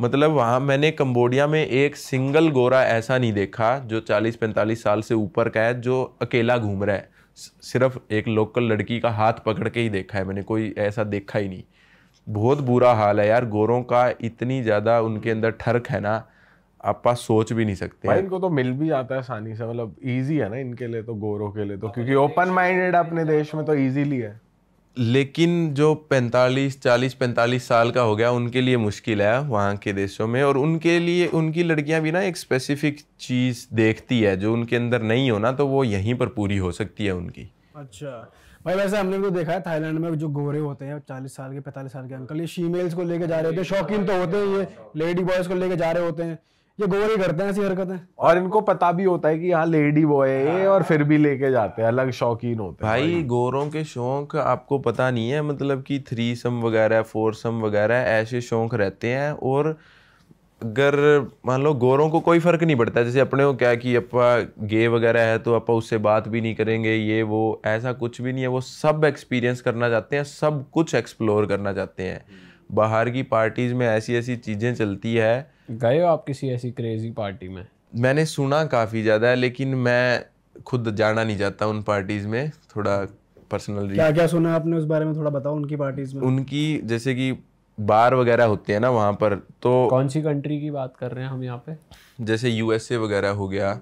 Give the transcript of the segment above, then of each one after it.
मतलब वहाँ मैंने कंबोडिया में एक सिंगल गोरा ऐसा नहीं देखा जो 40-45 साल से ऊपर का है जो अकेला घूम रहा है। सिर्फ एक लोकल लड़की का हाथ पकड़ के ही देखा है मैंने, कोई ऐसा देखा ही नहीं। बहुत बुरा हाल है यार गोरों का, इतनी ज़्यादा उनके अंदर ठरक है ना, आप पास सोच भी नहीं सकते भाई हैं। इनको तो मिल भी जाता है आसानी से, मतलब इजी है ना इनके लिए तो, गोरों के लिए तो, क्योंकि ओपन माइंडेड अपने देश में तो इजीली है। लेकिन जो 45 साल का हो गया उनके लिए मुश्किल है वहाँ के देशों में, और उनके लिए उनकी लड़कियां भी ना एक स्पेसिफिक चीज़ देखती है जो उनके अंदर नहीं होना, तो वो यहीं पर पूरी हो सकती है उनकी। अच्छा भाई, वैसे हमने भी तो देखा है थाईलैंड में जो गोरे होते हैं 40 साल के 45 साल के अंकल, ये फीमेल्स को लेके जा रहे होते हैं, शौकीन तो होते हैं, ये लेडी बॉयज को लेके जा रहे होते हैं, ये गोरे करते हैं ऐसी हरकतें। और इनको पता भी होता है कि यहाँ लेडी बॉय है ये, और फिर भी लेके जाते हैं, अलग शौकीन होते हैं भाई गोरों के शौक आपको पता नहीं है, मतलब कि थ्रीसम वगैरह फोरसम वगैरह ऐसे शौक रहते हैं। और अगर मान लो गोरों को कोई फर्क नहीं पड़ता, जैसे अपने को क्या कि अपा गे वगैरह है तो अपा उससे बात भी नहीं करेंगे, ये वो ऐसा कुछ भी नहीं है। वो सब एक्सपीरियंस करना चाहते हैं, सब कुछ एक्सप्लोर करना चाहते हैं। बाहर की पार्टीज में ऐसी ऐसी चीज़ें चलती है। गए हो आप किसी ऐसी क्रेजी पार्टी में? मैंने सुना काफ़ी ज़्यादा है, लेकिन मैं खुद जाना नहीं चाहता उन पार्टीज में, थोड़ा पर्सनल। क्या क्या सुना आपने उस बारे में, थोड़ा बताओ उनकी पार्टीज में। उनकी जैसे कि बार वगैरह होते हैं ना वहाँ पर, तो कौन सी कंट्री की बात कर रहे हैं हम यहाँ पे? जैसे यूएसए वगैरह हो गया,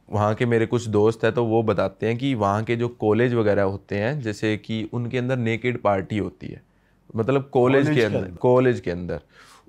वहाँ के मेरे कुछ दोस्त हैं तो वो बताते हैं कि वहाँ के जो कॉलेज वगैरह होते हैं, जैसे कि उनके अंदर नेकेड पार्टी होती है, मतलब कॉलेज के अंदर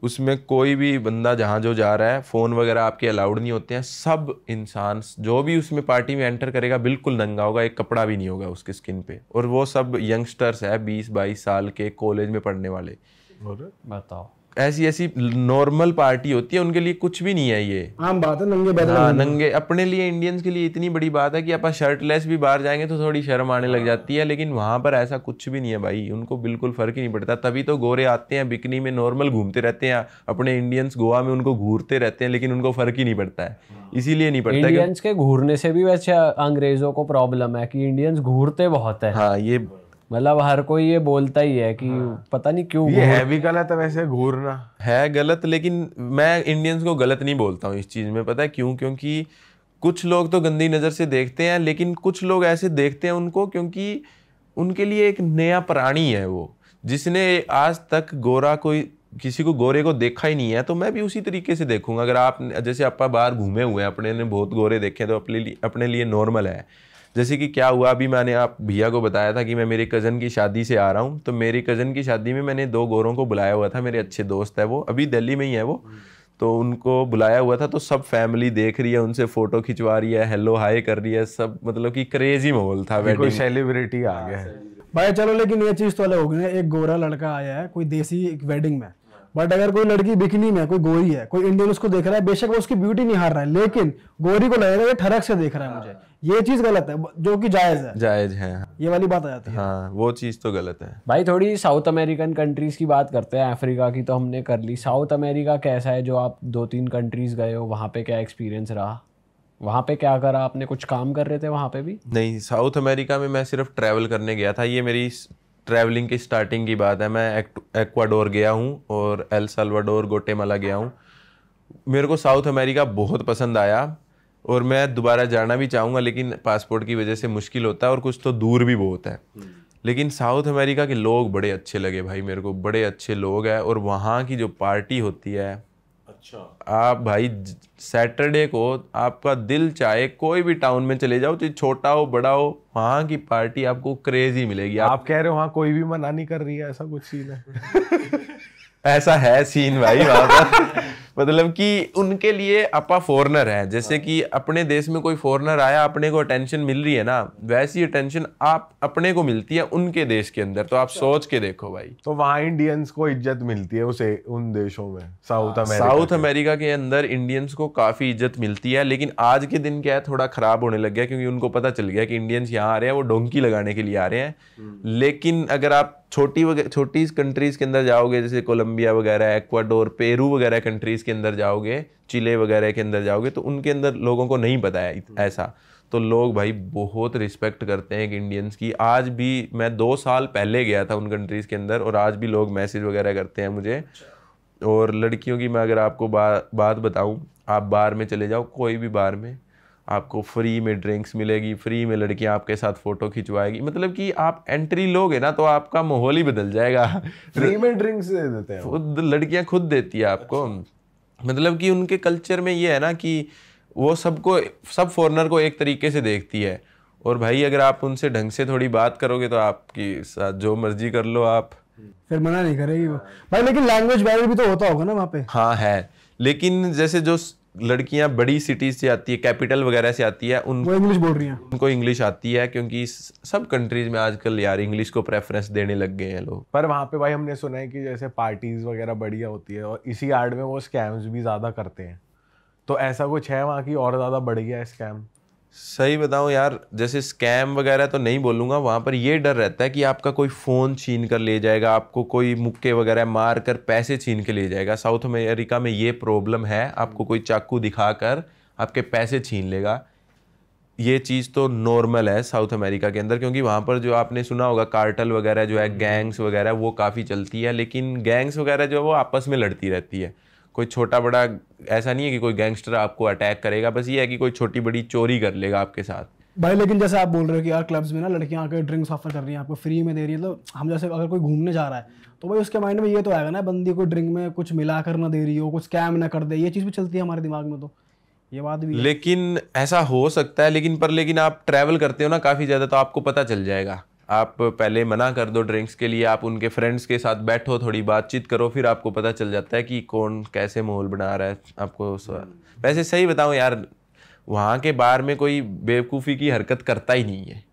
उसमें कोई भी बंदा जहाँ जो जा रहा है, फ़ोन वगैरह आपके अलाउड नहीं होते हैं। सब इंसान जो भी उसमें पार्टी में एंटर करेगा बिल्कुल नंगा होगा, एक कपड़ा भी नहीं होगा उसके स्किन पे, और वो सब यंगस्टर्स है 20-22 साल के कॉलेज में पढ़ने वाले। बताओ, ऐसी ऐसी नॉर्मल पार्टी होती है, उनके लिए कुछ भी नहीं है ये, आम बात है, नंगे बैठे। हाँ नंगे। अपने लिए इंडियंस के लिए इतनी बड़ी बात है कि आप शर्टलेस भी बाहर जाएंगे तो थोड़ी शर्म आने लग जाती है, लेकिन वहां पर ऐसा कुछ भी नहीं है भाई, उनको बिल्कुल फर्क ही नहीं पड़ता। तभी तो गोरे आते हैं बिकनी में नॉर्मल घूमते रहते हैं, अपने इंडियंस गोवा में उनको घूरते रहते हैं, लेकिन उनको फर्क ही नहीं पड़ता है। इसीलिए नहीं पड़ता इंडियंस के घूरने से भी वैसे अंग्रेजों को प्रॉब्लम है कि इंडियंस घूरते बहुत है। हाँ ये मतलब हर कोई ये बोलता ही है कि पता नहीं क्यों ये है भी गलत है वैसे, घूरना है गलत, लेकिन मैं इंडियंस को गलत नहीं बोलता हूँ इस चीज़ में। पता है क्यों? क्योंकि कुछ लोग तो गंदी नज़र से देखते हैं, लेकिन कुछ लोग ऐसे देखते हैं उनको क्योंकि उनके लिए एक नया प्राणी है वो, जिसने आज तक गोरा कोई किसी को गोरे को देखा ही नहीं है। तो मैं भी उसी तरीके से देखूंगा। अगर आप जैसे आप बाहर घूमे हुए हैं, अपने ने बहुत गोरे देखे तो अपने लिए नॉर्मल है। जैसे कि क्या हुआ, अभी मैंने आप भैया को बताया था कि मैं मेरे कज़न की शादी से आ रहा हूँ, तो मेरी कज़न की शादी में मैंने 2 गोरों को बुलाया हुआ था। मेरे अच्छे दोस्त है वो, अभी दिल्ली में ही है वो, तो उनको बुलाया हुआ था। तो सब फैमिली देख रही है, उनसे फ़ोटो खिंचवा रही है, हेलो हाय कर रही है सब, मतलब कि क्रेजी माहौल था। कोई सेलिब्रिटी आ गया है भाई चलो, लेकिन ये चीज तो अलग होगी ना, एक गोरा लड़का आया है कोई देसी एक वेडिंग में, बट अगर कोई लड़की बिकनी में, कोई गोरी है, कोई इंडियन उसको देख रहा है, बेशक वो उसकी ब्यूटी नहीं हार रहा है, लेकिन गोरी को लगेगा ये ठरक से देख रहा है मुझे, ये चीज गलत है, जो कि जायज है। ये वाली बात आ जाती है। हाँ वो चीज़ तो गलत है भाई। थोड़ी साउथ अमेरिकन कंट्रीज की बात करते हैं। अफ्रीका की तो हमने कर ली, साउथ अमेरिका कैसा है? जो आप 2-3 कंट्रीज गए हो, वहाँ पे क्या एक्सपीरियंस रहा? वहाँ पे क्या करा आपने? कुछ काम कर रहे थे वहाँ पे भी? नहीं, साउथ अमेरिका में मैं सिर्फ ट्रैवल करने गया था। ये मेरी ट्रैवलिंग की स्टार्टिंग की बात है। मैं एक्वाडोर गया हूँ और एल साल्वाडोर, गुटेमाला गया हूँ। मेरे को साउथ अमेरिका बहुत पसंद आया और मैं दोबारा जाना भी चाहूँगा, लेकिन पासपोर्ट की वजह से मुश्किल होता है और कुछ तो दूर भी बहुत है। लेकिन साउथ अमेरिका के लोग बड़े अच्छे लगे भाई मेरे को, बड़े अच्छे लोग हैं। और वहाँ की जो पार्टी होती है, अच्छा आप भाई सैटरडे को आपका दिल चाहे कोई भी टाउन में चले जाओ, चाहे छोटा हो बड़ा हो, वहाँ की पार्टी आपको क्रेजी मिलेगी। आप कह रहे हो वहाँ कोई भी मना नहीं कर रही है, ऐसा कुछ सीन है? ऐसा है सीन भाई वहाँ पर। मतलब कि उनके लिए अपा फॉरनर है, जैसे कि अपने देश में कोई फॉरनर आया, अपने को अटेंशन मिल रही है ना, वैसी अटेंशन आप अपने को मिलती है उनके देश के अंदर। तो आप सोच के देखो भाई। तो वहाँ इंडियंस को इज्जत मिलती है उसे उन देशों में, साउथ अमेरिका के अंदर इंडियंस को काफ़ी इज्जत मिलती है। लेकिन आज के दिन क्या है, थोड़ा ख़राब होने लग गया, क्योंकि उनको पता चल गया कि इंडियंस यहाँ आ रहे हैं, वो डोंकी लगाने के लिए आ रहे हैं। लेकिन अगर आप छोटी कंट्रीज़ के अंदर जाओगे, जैसे कोलंबिया वगैरह, एक्वाडोर, पेरू वगैरह कंट्रीज़ के अंदर जाओगे, चिले वगैरह के अंदर जाओगे, तो उनके अंदर लोगों को नहीं पता है ऐसा। तो लोग भाई बहुत रिस्पेक्ट करते हैं कि इंडियंस की। आज भी मैं 2 साल पहले गया था उन कंट्रीज़ के अंदर, और आज भी लोग मैसेज वगैरह करते हैं मुझे। और लड़कियों की मैं अगर आपको बात बताऊं, आप बार में चले जाओ, कोई भी बार में आपको फ्री में ड्रिंक्स मिलेगी, फ्री में लड़कियां आपके साथ फ़ोटो खिंचवाएगी। मतलब कि आप एंट्री लोगे ना तो आपका माहौल ही बदल जाएगा। फ्री में ड्रिंक्स दे देते हैं खुद लड़कियां खुद देती है आपको। मतलब कि उनके कल्चर में ये है ना कि वो सब फॉरेनर को एक तरीके से देखती है। और भाई अगर आप उनसे ढंग से थोड़ी बात करोगे तो आपकी साथ जो मर्जी कर लो आप, फिर मना नहीं करेगी वो भाई। लेकिन लैंग्वेज बैरियर भी तो होता होगा ना वहाँ पे। हाँ है, लेकिन जैसे जो लड़कियां बड़ी सिटीज से आती है, कैपिटल वगैरह से आती है, वो इंग्लिश बोल रही हैं। उनको इंग्लिश आती है, क्योंकि सब कंट्रीज में आजकल यार इंग्लिश को प्रेफरेंस देने लग गए हैं लोग। पर वहाँ पे भाई हमने सुना है कि जैसे पार्टीज वगैरह बढ़िया होती है और इसी आड़ में वो स्कैम्स भी ज्यादा करते हैं, तो ऐसा कुछ है वहाँ की और ज्यादा बढ़ गया है स्कैम? सही बताऊं यार, जैसे स्कैम वगैरह तो नहीं बोलूंगा, वहां पर ये डर रहता है कि आपका कोई फोन छीन कर ले जाएगा, आपको कोई मुक्के वगैरह मार कर पैसे छीन के ले जाएगा। साउथ अमेरिका में ये प्रॉब्लम है, आपको कोई चाकू दिखाकर आपके पैसे छीन लेगा। ये चीज़ तो नॉर्मल है साउथ अमेरिका के अंदर, क्योंकि वहाँ पर जो आपने सुना होगा कार्टेल वगैरह जो है, गैंग्स वगैरह वो काफ़ी चलती है। लेकिन गैंग्स वगैरह जो है वो आपस में लड़ती रहती है, कोई छोटा बड़ा ऐसा नहीं है कि कोई गैंगस्टर आपको अटैक करेगा, बस ये है कि कोई छोटी बड़ी चोरी कर लेगा आपके साथ। भाई लेकिन जैसे आप बोल रहे हो कि यार क्लब्स में ना लड़कियां आकर ड्रिंक्स ऑफर कर रही हैं, आपको फ्री में दे रही है, तो हम जैसे अगर कोई घूमने जा रहा है तो भाई उसके माइंड में ये तो आएगा ना, बंदी को ड्रिंक में कुछ मिला कर ना दे रही हो, कुछ स्कैम ना कर दे, ये चीज़ भी चलती है हमारे दिमाग में, तो ये बात भी है। लेकिन ऐसा हो सकता है, लेकिन आप ट्रैवल करते हो ना काफ़ी ज़्यादा, तो आपको पता चल जाएगा। आप पहले मना कर दो ड्रिंक्स के लिए, आप उनके फ्रेंड्स के साथ बैठो, थोड़ी बातचीत करो, फिर आपको पता चल जाता है कि कौन कैसे माहौल बना रहा है आपको। वैसे सही बताऊं यार, वहाँ के बार में कोई बेवकूफ़ी की हरकत करता ही नहीं है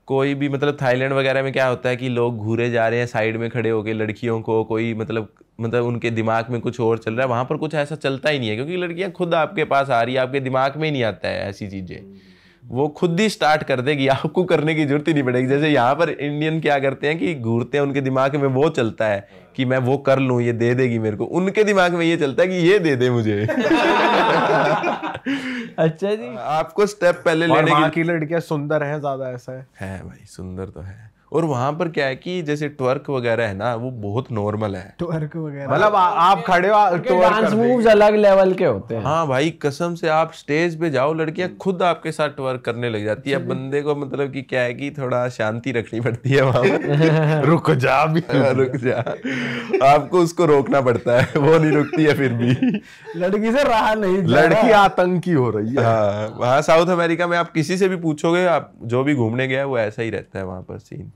कोई भी। मतलब थाईलैंड वगैरह में क्या होता है कि लोग घूरे जा रहे हैं साइड में खड़े होकर लड़कियों को, कोई मतलब उनके दिमाग में कुछ और चल रहा है। वहाँ पर कुछ ऐसा चलता ही नहीं है, क्योंकि लड़कियाँ खुद आपके पास आ रही है, आपके दिमाग में ही नहीं आता है ऐसी चीज़ें, वो खुद ही स्टार्ट कर देगी, आपको करने की जरूरत ही नहीं पड़ेगी। जैसे यहाँ पर इंडियन क्या करते हैं कि घूरते हैं, उनके दिमाग में वो चलता है कि मैं वो कर लूँ, ये दे देगी मेरे को, उनके दिमाग में ये चलता है कि ये दे दे मुझे। अच्छा जी, आपको स्टेप पहले लेने वहाँ की लड़कियां सुंदर हैं ज्यादा, ऐसा है भाई, सुंदर तो है। और वहां पर क्या है कि जैसे ट्वर्क वगैरह है ना, वो बहुत नॉर्मल है। ट्वर्क वगैरह मतलब आप खड़े हो, डांस मूव्स अलग लेवल के होते हैं। हाँ भाई, कसम से आप स्टेज पे जाओ, लड़कियां खुद आपके साथ ट्वर्क करने लग जाती है। बंदे को मतलब कि क्या है कि थोड़ा शांति रखनी पड़ती है वहां पर। रुक जा भी, रुक जा, आपको उसको रोकना पड़ता है, वो नहीं रुकती है फिर भी। लड़की से रहा नहीं, लड़की आतंकी हो रही है। हाँ, वहाँ साउथ अमेरिका में आप किसी से भी पूछोगे, आप जो भी घूमने गया है वो ऐसा ही रहता है वहाँ पर सीन।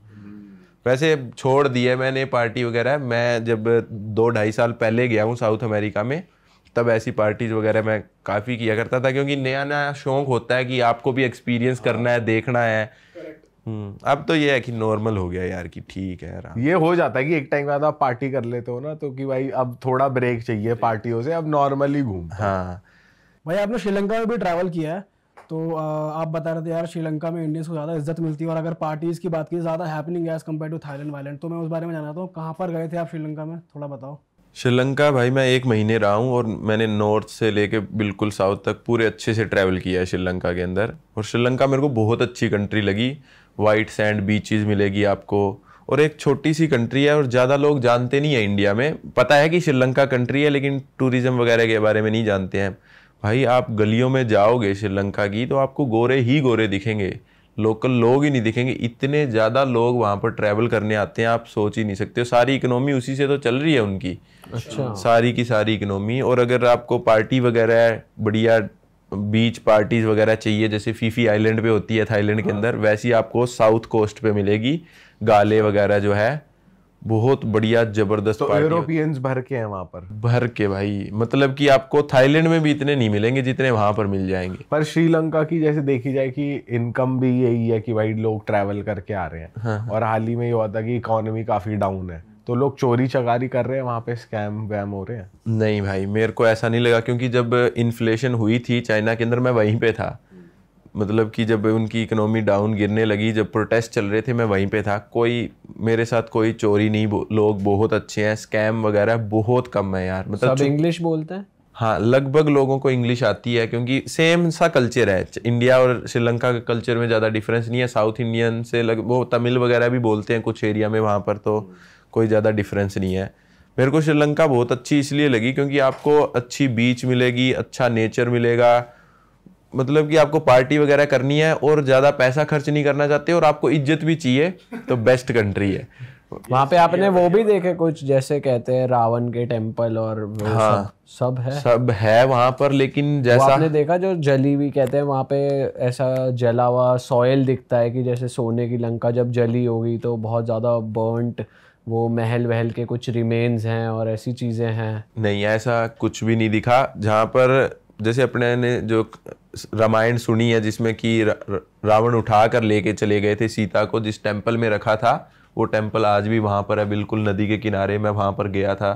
वैसे छोड़ दिए मैंने पार्टी वगैरह, मैं जब 2-2.5 साल पहले गया हूँ साउथ अमेरिका में, तब ऐसी पार्टीज वगैरह मैं काफ़ी किया करता था, क्योंकि नया नया शौक होता है कि आपको भी एक्सपीरियंस करना है, देखना है। अब तो ये है कि नॉर्मल हो गया यार, कि ठीक है यार। ये हो जाता है कि एक टाइम बाद आप पार्टी कर लेते हो ना, तो कि भाई अब थोड़ा ब्रेक चाहिए पार्टियों से, अब नॉर्मली घूम। हाँ भाई आपने श्रीलंका में भी ट्रैवल किया है, तो आप बता रहे थे यार श्रीलंका में इंडियंस को ज़्यादा इज्जत मिलती है, और अगर पार्टीज़ की बात की ज़्यादा हैपनिंग है एज कम्पेयर टू थाईलैंड वाईलैंड, तो मैं उस बारे में जानना था, कहाँ पर गए थे आप श्रीलंका में, थोड़ा बताओ। श्रीलंका भाई मैं 1 महीने रहा हूँ, और मैंने नॉर्थ से लेके बिल्कुल साउथ तक पूरे अच्छे से ट्रैवल किया है श्रीलंका के अंदर। और श्रीलंका मेरे को बहुत अच्छी कंट्री लगी, वाइट सैंड बीचेस मिलेगी आपको, और एक छोटी सी कंट्री है, और ज़्यादा लोग जानते नहीं है इंडिया में। पता है कि श्रीलंका कंट्री है, लेकिन टूरिज्म वगैरह के बारे में नहीं जानते हैं। भाई आप गलियों में जाओगे श्रीलंका की, तो आपको गोरे ही गोरे दिखेंगे, लोकल लोग ही नहीं दिखेंगे। इतने ज़्यादा लोग वहाँ पर ट्रैवल करने आते हैं, आप सोच ही नहीं सकते हो। सारी इकोनॉमी उसी से तो चल रही है उनकी। अच्छा, सारी की सारी इकोनॉमी। और अगर आपको पार्टी वगैरह बढ़िया बीच पार्टीज वगैरह चाहिए, जैसे फीफी आइलैंड पे होती है थाईलैंड के अंदर, वैसी आपको साउथ कोस्ट पे मिलेगी। गाले वगैरह जो है बहुत बढ़िया जबरदस्त तो पार्टी। यूरोपियंस भर के हैं वहां पर, भर के भाई, मतलब कि आपको थाईलैंड में भी इतने नहीं मिलेंगे जितने वहां पर मिल जाएंगे। पर श्रीलंका की जैसे देखी जाए कि इनकम भी यही है कि भाई लोग ट्रैवल करके आ रहे हैं। हाँ। और हाल ही में ये हुआ था कि इकोनॉमी काफी डाउन है, तो लोग चोरी चकारी कर रहे हैं वहां पे, स्कैम वैम हो रहे हैं। नहीं भाई, मेरे को ऐसा नहीं लगा, क्योंकि जब इन्फ्लेशन हुई थी चाइना के अंदर, मैं वहीं पे था। मतलब कि जब उनकी इकोनॉमी डाउन गिरने लगी, जब प्रोटेस्ट चल रहे थे, मैं वहीं पे था। कोई मेरे साथ कोई चोरी नहीं, लोग बहुत अच्छे हैं, स्कैम वगैरह बहुत कम है यार। मतलब सब इंग्लिश बोलते हैं। हाँ, लगभग लोगों को इंग्लिश आती है, क्योंकि सेम सा कल्चर है। इंडिया और श्रीलंका के कल्चर में ज़्यादा डिफरेंस नहीं है। साउथ इंडियन से वो तमिल वगैरह भी बोलते हैं कुछ एरिया में वहाँ पर, तो कोई ज़्यादा डिफरेंस नहीं है। मेरे को श्रीलंका बहुत अच्छी इसलिए लगी क्योंकि आपको अच्छी बीच मिलेगी, अच्छा नेचर मिलेगा, मतलब कि आपको पार्टी वगैरह करनी है और ज़्यादा पैसा खर्च नहीं करना चाहते और आपको इज्जत भी चाहिए तो बेस्ट कंट्री है। वहाँ पे आपने वो भी देखे कुछ, जैसे कहते हैं रावण के टेम्पल और वो हाँ, सब है वहाँ पर, लेकिन जैसा आपने देखा जो जली हुई, कहते हैं वहाँ पे ऐसा जला हुआ सॉयल दिखता है कि जैसे सोने की लंका जब जली होगी तो बहुत ज़्यादा बर्न्ट वो महल वहल के कुछ रिमेन्स हैं और ऐसी चीज़ें हैं। नहीं, ऐसा कुछ भी नहीं दिखा। जहाँ पर जैसे अपने ने जो रामायण सुनी है जिसमें कि रावण उठा कर लेके चले गए थे सीता को, जिस टेम्पल में रखा था वो टेम्पल आज भी वहाँ पर है, बिल्कुल नदी के किनारे। मैं वहाँ पर गया था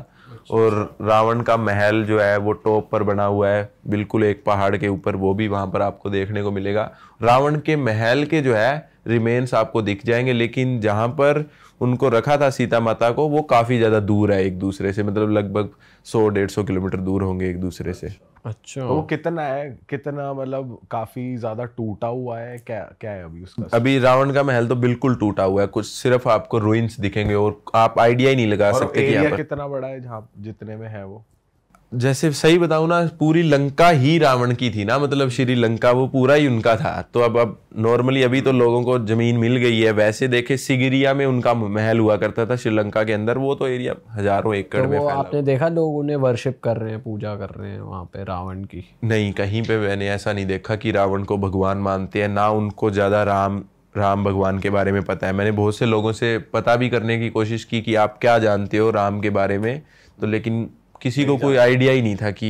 और रावण का महल जो है वो टॉप पर बना हुआ है, बिल्कुल एक पहाड़ के ऊपर, वो भी वहाँ पर आपको देखने को मिलेगा। रावण के महल के जो है रिमेन्स आपको दिख जाएंगे, लेकिन जहाँ पर उनको रखा था सीता माता को वो काफ़ी ज़्यादा दूर है एक दूसरे से, मतलब लगभग 100-150 किलोमीटर दूर होंगे एक दूसरे से। अच्छा, तो वो कितना है, कितना मतलब काफी ज्यादा टूटा हुआ है, क्या क्या है अभी उसका? अभी रावण का महल तो बिल्कुल टूटा हुआ है, कुछ सिर्फ आपको रुइंस दिखेंगे और आप आइडिया ही नहीं लगा सकते कि यहाँ पर कितना बड़ा है जहाँ जितने में है वो। जैसे सही बताऊं ना, पूरी लंका ही रावण की थी ना, मतलब श्रीलंका वो पूरा ही उनका था। तो अब नॉर्मली अभी तो लोगों को जमीन मिल गई है, वैसे देखे सिगिरिया में उनका महल हुआ करता था श्रीलंका के अंदर, वो तो एरिया हजारों एकड़ तो में वो फैला। आपने देखा लोग उन्हें वर्शिप कर रहे हैं, पूजा कर रहे हैं वहाँ पे रावण की? नहीं, कहीं पे मैंने ऐसा नहीं देखा कि रावण को भगवान मानते हैं, ना उनको ज्यादा राम भगवान के बारे में पता है। मैंने बहुत से लोगों से पता भी करने की कोशिश की कि आप क्या जानते हो राम के बारे में, तो लेकिन किसी को कोई आइडिया ही नहीं था कि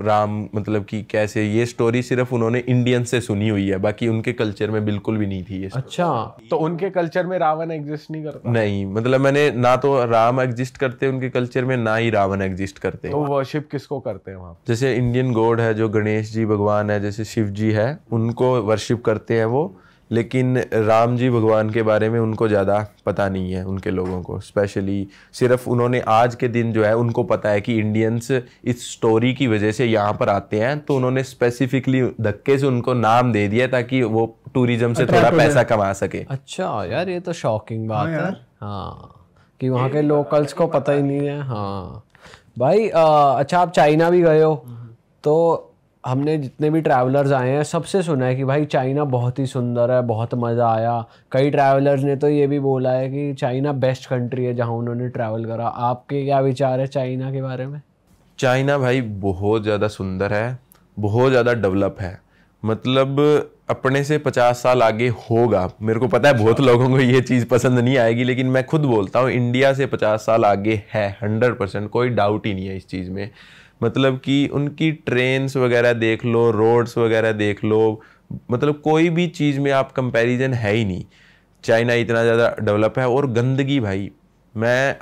राम मतलब कि कैसे। ये स्टोरी सिर्फ उन्होंने इंडियन से सुनी हुई है, बाकी उनके कल्चर में बिल्कुल भी नहीं थी ये। अच्छा, तो उनके कल्चर में रावण एग्जिस्ट नहीं करता? नहीं, मतलब मैंने ना तो राम एग्जिस्ट करते उनके कल्चर में, ना ही रावण एग्जिस्ट करते। तो वर्शिप किसको करते हैं वहाँ? जैसे इंडियन गॉड है जो गणेश जी भगवान है, जैसे शिव जी है, उनको वर्शिप करते हैं वो, लेकिन राम जी भगवान के बारे में उनको ज़्यादा पता नहीं है उनके लोगों को। स्पेशली सिर्फ उन्होंने आज के दिन जो है उनको पता है कि इंडियंस इस स्टोरी की वजह से यहाँ पर आते हैं, तो उन्होंने स्पेसिफिकली धक्के से उनको नाम दे दिया ताकि वो टूरिज्म से थोड़ा पैसा कमा सके। अच्छा यार, ये तो शॉकिंग बात है। हाँ, कि वहाँ के लोकल्स को पता ही नहीं है। हाँ भाई, अच्छा आप चाइना भी गए हो, तो हमने जितने भी ट्रैवलर्स आए हैं सबसे सुना है कि भाई चाइना बहुत ही सुंदर है, बहुत मज़ा आया। कई ट्रैवलर्स ने तो ये भी बोला है कि चाइना बेस्ट कंट्री है जहाँ उन्होंने ट्रैवल करा। आपके क्या विचार है चाइना के बारे में? चाइना भाई बहुत ज़्यादा सुंदर है, बहुत ज़्यादा डेवलप है, मतलब अपने से 50 साल आगे होगा। मेरे को पता है बहुत लोगों को ये चीज़ पसंद नहीं आएगी, लेकिन मैं खुद बोलता हूँ इंडिया से 50 साल आगे है, 100%, कोई डाउट ही नहीं है इस चीज़ में। मतलब कि उनकी ट्रेन्स वगैरह देख लो, रोड्स वगैरह देख लो, मतलब कोई भी चीज़ में आप कंपैरिजन है ही नहीं। चाइना इतना ज़्यादा डेवलप है। और गंदगी भाई,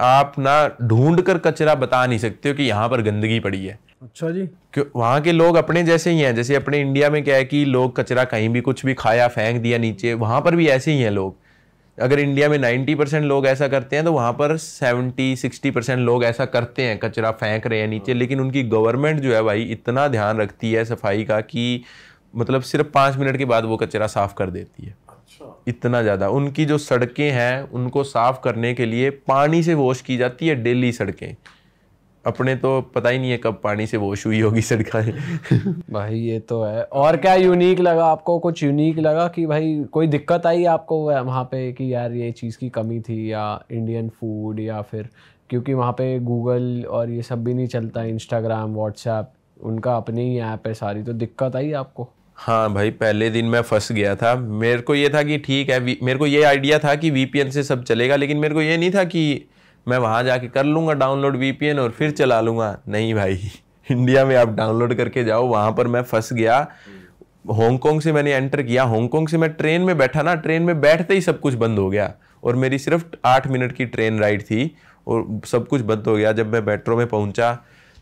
आप ना ढूंढ कर कचरा बता नहीं सकते हो कि यहाँ पर गंदगी पड़ी है। अच्छा जी। क्यों? वहाँ के लोग अपने जैसे ही हैं। जैसे अपने इंडिया में क्या है कि लोग कचरा कहीं भी कुछ भी खाया फेंक दिया नीचे, वहाँ पर भी ऐसे ही हैं लोग। अगर इंडिया में 90% लोग ऐसा करते हैं तो वहाँ पर 70-60% लोग ऐसा करते हैं, कचरा फेंक रहे हैं नीचे। लेकिन उनकी गवर्नमेंट जो है भाई इतना ध्यान रखती है सफाई का कि मतलब सिर्फ 5 मिनट के बाद वो कचरा साफ कर देती है। अच्छा। इतना ज़्यादा उनकी जो सड़कें हैं उनको साफ करने के लिए पानी से वॉश की जाती है डेली सड़कें। अपने तो पता ही नहीं है कब पानी से वॉश हुई होगी सड़कें। भाई ये तो है। और क्या यूनिक लगा आपको? कुछ यूनिक लगा कि भाई कोई दिक्कत आई आपको वहाँ पे कि यार ये चीज़ की कमी थी, या इंडियन फूड, या फिर क्योंकि वहाँ पे गूगल और ये सब भी नहीं चलता, इंस्टाग्राम व्हाट्सएप, उनका अपनी ही ऐप है सारी, तो दिक्कत आई आपको? हाँ भाई, पहले दिन मैं फंस गया था। मेरे को ये था कि ठीक है, मेरे को ये आइडिया था कि VPN से सब चलेगा, लेकिन मेरे को ये नहीं था कि मैं वहाँ जाके कर लूँगा डाउनलोड VPN और फिर चला लूँगा। नहीं भाई, इंडिया में आप डाउनलोड करके जाओ। वहाँ पर मैं फंस गया। हांगकांग से मैंने एंटर किया, हांगकांग से मैं ट्रेन में बैठा ना, ट्रेन में बैठते ही सब कुछ बंद हो गया। और मेरी सिर्फ 8 मिनट की ट्रेन राइड थी और सब कुछ बंद हो गया। जब मैं मेट्रो में पहुँचा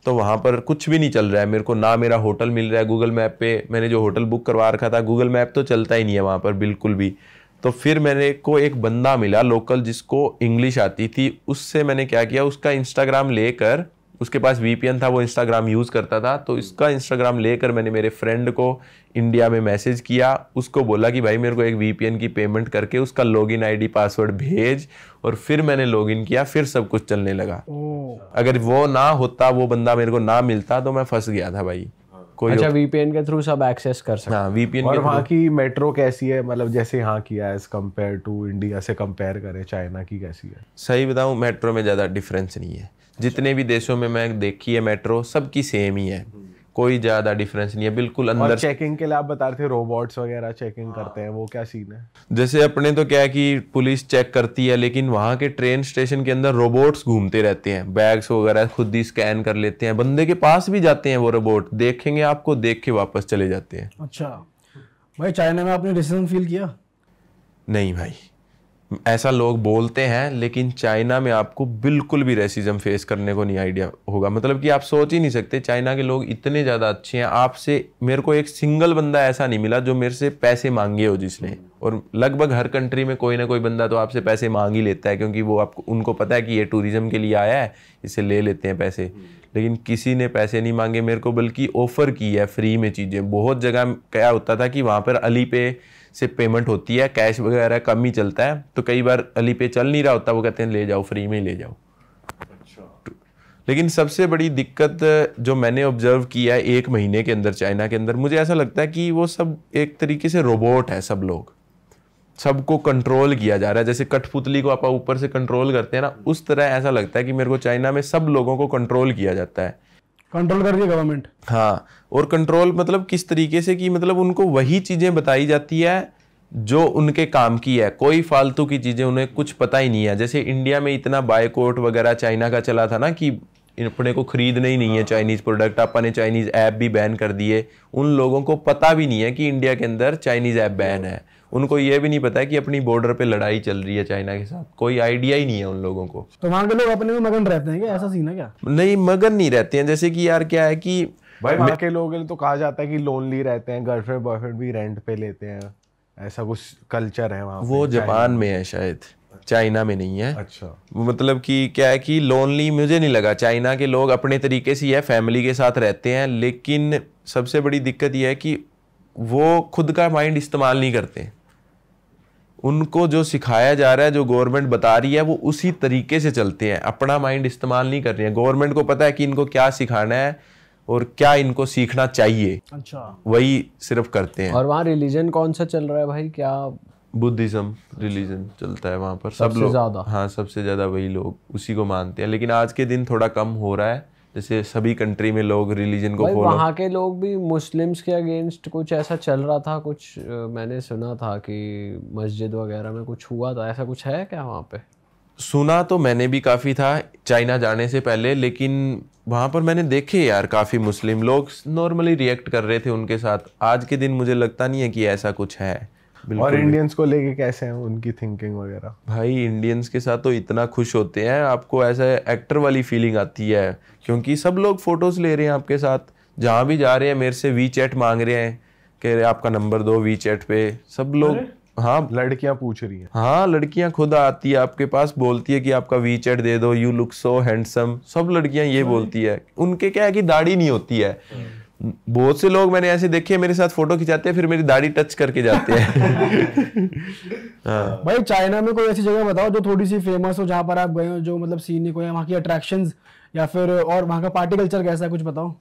तो वहाँ पर कुछ भी नहीं चल रहा है मेरे को, ना मेरा होटल मिल रहा है। गूगल मैप पे मैंने जो होटल बुक करवा रखा था, गूगल मैप तो चलता ही नहीं है वहाँ पर बिल्कुल भी। तो फिर मेरे को एक बंदा मिला लोकल जिसको इंग्लिश आती थी, उससे मैंने क्या किया, उसका इंस्टाग्राम लेकर उसके पास VPN था, वो इंस्टाग्राम यूज़ करता था, तो इसका इंस्टाग्राम लेकर मैंने मेरे फ्रेंड को इंडिया में मैसेज किया, उसको बोला कि भाई मेरे को एक VPN की पेमेंट करके उसका लॉगिन ID पासवर्ड भेज, और फिर मैंने लॉगिन किया, फिर सब कुछ चलने लगा। अगर वो ना होता, वो बंदा मेरे को ना मिलता, तो मैं फंस गया था भाई। अच्छा, VPN के थ्रू सब एक्सेस कर सकते। हाँ, VPN और के वहाँ की मेट्रो कैसी है, मतलब जैसे यहाँ की है एज कम्पेयर टू इंडिया से कंपेयर करें, चाइना की कैसी है? सही बताऊं, मेट्रो में ज़्यादा डिफरेंस नहीं है। जितने भी देशों में मैं देखी है मेट्रो, सबकी सेम ही है, कोई ज़्यादा डिफरेंस नहीं है, बिल्कुल और अंदर। चेकिंग के लिए आप बता रहे थे रोबोट्स वगैरह चेकिंग करते हैं, वो क्या सीन है? जैसे अपने तो क्या है कि पुलिस चेक करती है, लेकिन वहाँ के ट्रेन स्टेशन के अंदर रोबोट्स घूमते रहते हैं, बैग्स वगैरह खुद ही स्कैन कर लेते हैं, बंदे के पास भी जाते हैं वो रोबोट, देखेंगे आपको, देख के वापस चले जाते हैं। अच्छा भाई, चाइना में आपने रेसिज्म फील किया? नहीं भाई, ऐसा लोग बोलते हैं, लेकिन चाइना में आपको बिल्कुल भी रेसिज्म फेस करने को नहीं आइडिया होगा। मतलब कि आप सोच ही नहीं सकते, चाइना के लोग इतने ज़्यादा अच्छे हैं। आपसे मेरे को एक सिंगल बंदा ऐसा नहीं मिला जो मेरे से पैसे मांगे हो जिसने, और लगभग हर कंट्री में कोई ना कोई बंदा तो आपसे पैसे मांग ही लेता है, क्योंकि वो आपको, उनको पता है कि ये टूरिज्म के लिए आया है, इससे ले लेते हैं पैसे। लेकिन किसी ने पैसे नहीं मांगे मेरे को, बल्कि ऑफर की है फ्री में चीज़ें। बहुत जगह क्या होता था कि वहाँ पर अली पे से पेमेंट होती है, कैश वगैरह कम ही चलता है, तो कई बार अली पे चल नहीं रहा होता, वो कहते हैं ले जाओ, फ्री में ही ले जाओ। लेकिन सबसे बड़ी दिक्कत जो मैंने ऑब्जर्व किया है 1 महीने के अंदर चाइना के अंदर, मुझे ऐसा लगता है कि वो सब एक तरीके से रोबोट है। सब लोग, सबको कंट्रोल किया जा रहा है। जैसे कठपुतली को आप ऊपर से कंट्रोल करते हैं ना, उस तरह ऐसा लगता है कि मेरे को चाइना में सब लोगों को कंट्रोल किया जाता है। कंट्रोल कर रही है गवर्नमेंट। हाँ, और कंट्रोल मतलब किस तरीके से कि मतलब उनको वही चीज़ें बताई जाती है जो उनके काम की है, कोई फालतू की चीज़ें उन्हें कुछ पता ही नहीं है। जैसे इंडिया में इतना बायकॉट वगैरह चाइना का चला था ना कि अपने को खरीदना ही नहीं है चाइनीज़ प्रोडक्ट, अपन ने चाइनीज़ ऐप भी बैन कर दिए। उन लोगों को पता भी नहीं है कि इंडिया के अंदर चाइनीज़ ऐप बैन है, उनको ये भी नहीं पता है कि अपनी बॉर्डर पे लड़ाई चल रही है चाइना के साथ, कोई आइडिया ही नहीं है उन लोगों को। तो वहाँ के लोग अपने में मगन रहते हैं क्या? ऐसा सीन है क्या? नहीं, मगन नहीं रहते हैं। जैसे कि यार क्या है कि भाई वहाँ के लोग तो कहा जाता है कि लोनली रहते हैं, गर्लफ्रेंड बॉयफ्रेंड भी रेंट पे लेते हैं, ऐसा कुछ कल्चर है वहाँ वो जापान में है शायद, चाइना में नहीं है। अच्छा, मतलब कि क्या है कि लोनली मुझे नहीं लगा। चाइना के लोग अपने तरीके से ही है, फैमिली के साथ रहते हैं, लेकिन सबसे बड़ी दिक्कत यह है कि वो खुद का माइंड इस्तेमाल नहीं करते। उनको जो सिखाया जा रहा है, जो गवर्नमेंट बता रही है, वो उसी तरीके से चलते हैं, अपना माइंड इस्तेमाल नहीं कर रहे हैं। गवर्नमेंट को पता है कि इनको क्या सिखाना है और क्या इनको सीखना चाहिए, अच्छा, वही सिर्फ करते हैं। और वहाँ रिलीजन कौन सा चल रहा है भाई? क्या बुद्धिज्म रिलीजन चलता है वहाँ पर, सब सबसे लोग। ज़्यादा? हाँ, सबसे ज़्यादा वही लोग उसी को मानते हैं, लेकिन आज के दिन थोड़ा कम हो रहा है। जैसे सभी कंट्री में लोग रिलीजन को भाई फॉलो। वहाँ के लोग भी मुस्लिम्स के अगेंस्ट कुछ ऐसा चल रहा था, कुछ मैंने सुना था कि मस्जिद वगैरह में कुछ हुआ था, ऐसा कुछ है क्या वहाँ पे? सुना तो मैंने भी काफ़ी था चाइना जाने से पहले, लेकिन वहाँ पर मैंने देखे यार काफ़ी मुस्लिम लोग नॉर्मली रिएक्ट कर रहे थे उनके साथ। आज के दिन मुझे लगता नहीं है कि ऐसा कुछ है। और इंडियंस को लेके कैसे हैं उनकी थिंकिंग वगैरह? भाई इंडियंस के साथ तो इतना खुश होते हैं, आपको ऐसा एक्टर वाली फीलिंग आती है, क्योंकि सब लोग फोटोज ले रहे हैं आपके साथ, जहाँ भी जा रहे हैं मेरे से WeChat मांग रहे हैं, कह रहे आपका नंबर दो WeChat पे, सब लोग। हाँ, लड़कियां पूछ रही हैं। हाँ, लड़कियां खुद आती है आपके पास, बोलती है कि आपका WeChat दे दो, यू लुक सो हैंडसम। सब लड़कियां ये बोलती है। उनके क्या है कि दाढ़ी नहीं होती है। बहुत से लोग मैंने ऐसे देखे मेरे साथ फोटो खिंचाते हैं, फिर मेरी दाढ़ी टच करके जाते हैं। हाँ। भाई चाइना में कोई ऐसी जगह बताओ जो थोड़ी सी फेमस हो, जहाँ पर आप गए हो, जो मतलब सीनिक हो, या वहाँ की अट्रैक्शंस, या फिर और वहाँ का पार्टी कल्चर कैसा है, कुछ बताओ।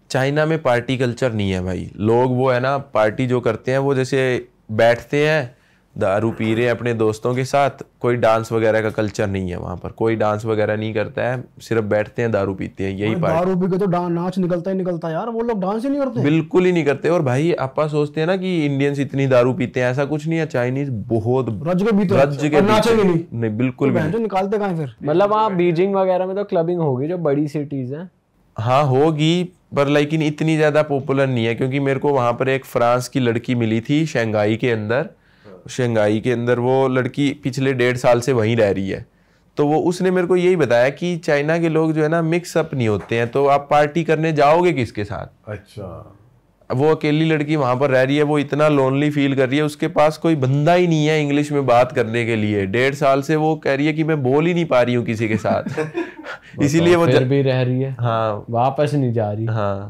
चाइना में पार्टी कल्चर नहीं है भाई। लोग वो है ना, पार्टी जो करते हैं वो जैसे बैठते हैं, दारू पी रहे हैं अपने दोस्तों के साथ, कोई डांस वगैरह का कल्चर नहीं है वहाँ पर। कोई डांस वगैरह नहीं करता है, सिर्फ बैठते हैं, दारू पीते हैं, यही पार्टी। दारू पी के तो नाच निकलता ही निकलता है यार, वो लोग डांस ही नहीं करते। बिल्कुल ही नहीं करते। और भाई आप सोचते हैं ना कि इंडियंस इतनी दारू पीते हैं, ऐसा कुछ नहीं है। चाइनीज बहुत रज के पीते हैं, रज के और नाचेंगे नहीं। नहीं, बिल्कुल भी नहीं। तो निकालते कहाँ फिर? मतलब वहाँ बीजिंग वगैरह में तो क्लबिंग होगी, जो बड़ी सिटीज हैं। हाँ होगी, पर लेकिन इतनी ज्यादा पॉपुलर नहीं है, क्योंकि मेरे को वहां पर एक फ्रांस की लड़की मिली थी शंघाई के अंदर। शंघाई के अंदर वो लड़की पिछले 1.5 साल से वहीं रह रही है, तो वो उसने मेरे को यही बताया कि चाइना के लोग जो है ना मिक्स अप नहीं होते हैं, तो आप पार्टी करने जाओगे किसके साथ? अच्छा, वो अकेली लड़की वहां पर रह रही है, वो इतना लोनली फील कर रही है, उसके पास कोई बंदा ही नहीं है इंग्लिश में बात करने के लिए। 1.5 साल से वो कह रही है कि मैं बोल ही नहीं पा रही हूँ किसी के साथ। इसीलिए वो फिर भी रह रही है, हाँ वापस नहीं जा रही। हाँ